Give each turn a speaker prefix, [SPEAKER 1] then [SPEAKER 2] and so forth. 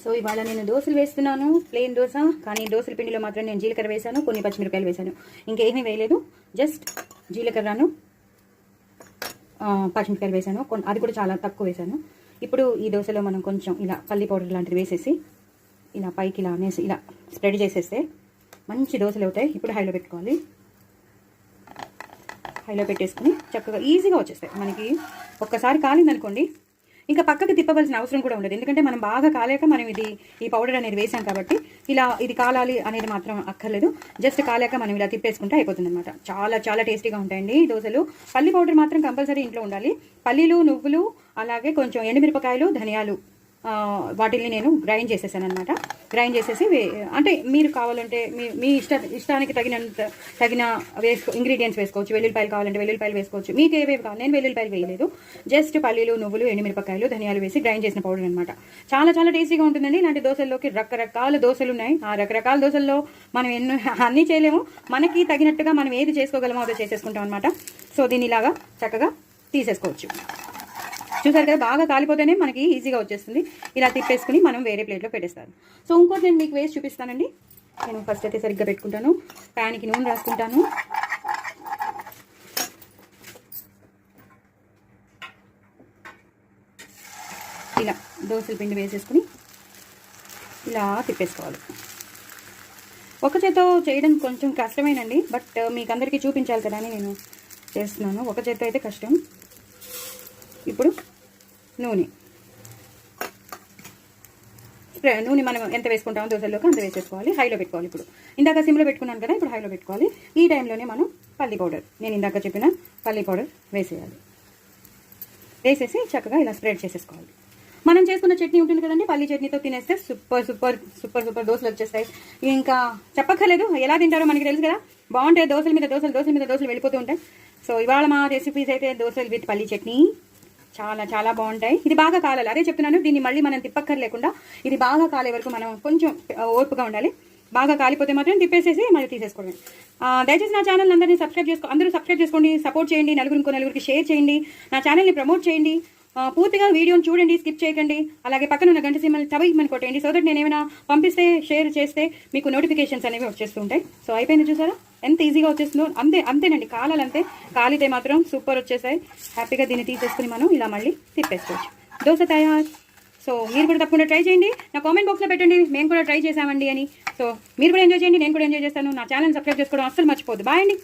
[SPEAKER 1] So ఇవాళ నేను దోశలు వేస్తున్నాను, ప్లెయిన్ దోశ. కానీ దోశల పిండిలో మాత్రం నేను జీలకర్ర వేసాను, కొన్ని పచ్చిమిరపకాయలు వేసాను, ఇంకేమీ వేయలేదు. జస్ట్ జీలకర్రను పచ్చిమిరపకాయలు వేసాను, అది కూడా చాలా తక్కువ వేసాను. ఇప్పుడు ఈ దోశలో మనం కొంచెం ఇలా పల్లి పౌడర్ లాంటిది వేసేసి ఇలా పైకి ఇలా అనేసి ఇలా స్ప్రెడ్ చేసేస్తే మంచి దోశలు అవుతాయి. ఇప్పుడు హైలో పెట్టుకోవాలి. హైలో పెట్టేసుకుని చక్కగా ఈజీగా వచ్చేస్తాయి మనకి. ఒక్కసారి కాలిందనుకోండి ఇంకా పక్కకి తిప్పవలసిన అవసరం కూడా ఉండదు, ఎందుకంటే మనం బాగా కాలేక మనం ఈ పౌడర్ అనేది వేసాం కాబట్టి ఇలా ఇది కాలాలి అనేది మాత్రం అక్కర్లేదు. జస్ట్ కాలేక మనం ఇలా తిప్పేసుకుంటే అయిపోతుంది అనమాట. చాలా చాలా టేస్టీగా ఉంటాయండి దోశలు. పల్లి పౌడర్ మాత్రం కంపల్సరీ ఇంట్లో ఉండాలి. పల్లీలు, నువ్వులు, అలాగే కొంచెం ఎండుమిరపకాయలు, ధనియాలు, వాటిని నేను గ్రైండ్ చేసేసాను అనమాట. గ్రైండ్ చేసేసి అంటే మీరు కావాలంటే మీ ఇష్టానికి తగిన ఇంగ్రీడియంట్స్ వేసుకోవచ్చు. వెల్లుల్లిపాయలు కావాలంటే వెల్లుల్లిపాయలు వేసుకోవచ్చు. మీకు ఏవేవి కావాలి. నేను వెల్లుల్లిపాయలు వేయలేదు, జస్ట్ పల్లీలు, నువ్వులు, ఎండుమిరపకాయలు, ధనియాలు వేసి గ్రైండ్ చేసిన పౌడర్ అనమాట. చాలా చాలా టేస్టీగా ఉంటుందండి. ఇలాంటి దోశల్లోకి రకరకాల దోశలు ఉన్నాయి. ఆ రకరకాల దోశల్లో మనం అన్నీ చేయలేము. మనకి తగినట్టుగా మనం ఏది చేసుకోగలమో అదే చేసేసుకుంటాం అనమాట. సో దీన్ని ఇలాగా చక్కగా తీసేసుకోవచ్చు. చూసారు కదా, బాగా కాలిపోతేనే మనకి ఈజీగా వచ్చేస్తుంది. ఇలా తిప్పేసుకుని మనం వేరే ప్లేట్లో పెట్టేస్తాను. సో ఇంకోటి నేను మీకు వేసి చూపిస్తానండి. నేను ఫస్ట్ అయితే సరిగ్గా పెట్టుకుంటాను. ప్యాన్కి నూనె రాసుకుంటాను. ఇలా దోశల పిండి వేసేసుకుని ఇలా తిప్పేసుకోవాలి. ఒక చేత్తో చేయడం కొంచెం కష్టమేనండి, బట్ మీకు అందరికీ చూపించాలి కదా అని నేను చేస్తున్నాను. ఒక చేత్తో అయితే కష్టం. ఇప్పుడు నూనె మనం ఎంత వేసుకుంటామో దోశల్లోకి అంత వేసేసుకోవాలి. హైలో పెట్టుకోవాలి. ఇప్పుడు ఇందాక సిమ్లో పెట్టుకున్నాను కదా, ఇప్పుడు హైలో పెట్టుకోవాలి. ఈ టైంలోనే మనం పల్లి పౌడర్, నేను ఇందాక చెప్పిన పల్లి పౌడర్ వేసేయాలి. వేసేసి చక్కగా ఇలా స్ప్రెడ్ చేసేసుకోవాలి. మనం చేసుకున్న చట్నీ ఉంటుంది కదండి, పల్లి చట్నీతో తినేస్తే సూపర్ సూపర్ సూపర్ సూపర్ దోశలు వచ్చేస్తాయి. ఇంకా చెప్పక్కర్లేదు, ఎలా తింటారో మనకి తెలుసు కదా. బాగుంటాయి దోశల మీద దోశలు వెళ్ళిపోతూ ఉంటాయి. సో ఇవాళ మా రెసిపీస్ అయితే దోశలు విత్ పల్లి చట్నీ చాలా చాలా బాగుంటాయి. ఇది బాగా కాలాలి, అదే చెప్తున్నాను. దీన్ని మళ్ళీ మనం తిప్పక్కర్ లేకుండా ఇది బాగా కాలే వరకు మనం కొంచెం ఓర్పుగా ఉండాలి. బాగా కాలిపోతే మాత్రం తిప్పేసేసి మళ్ళీ తీసేసుకోండి. దయచేసి నా ఛానల్ అందరినీ అందరూ సబ్స్క్రైబ్ చేసుకోండి, సపోర్ట్ చేయండి, నలుగురికి షేర్ చేయండి, నా ఛానల్ని ప్రమోట్ చేయండి. పూర్తిగా వీడియోని చూడండి, స్కిప్ చేయకండి. అలాగే పక్కన ఉన్న గంట సింబల్ టబైమని కొట్టండి. సో దట్ నేను ఏమైనా పంపిస్తే, షేర్ చేస్తే మీకు నోటిఫికేషన్స్ అనేవి వచ్చేస్తూ ఉంటాయి. సో అయిపోయింది చూసారా ఎంత ఈజీగా వచ్చేస్తుందో. అంతేనండి, కాలాలంతే. కాలితే మాత్రం సూపర్ వచ్చేసాయి. హ్యాపీగా దీన్ని తీసేసుకుని మనం ఇలా మళ్ళీ తిప్పేసుకోవచ్చు. దోశ తయారు. సో మీరు కూడా తప్పకుండా ట్రై చేయండి. నా కామెంట్ బాక్స్లో పెట్టండి మేము కూడా ట్రై చేసామండి అని. సో మీరు కూడా ఎంజాయ్ చేయండి, నేను కూడా ఎంజాయ్ చేస్తాను. నా ఛానల్ సబ్స్క్రైబ్ చేసుకోవడం అస్సలు మర్చిపోద్దు. బాయ్ అండి.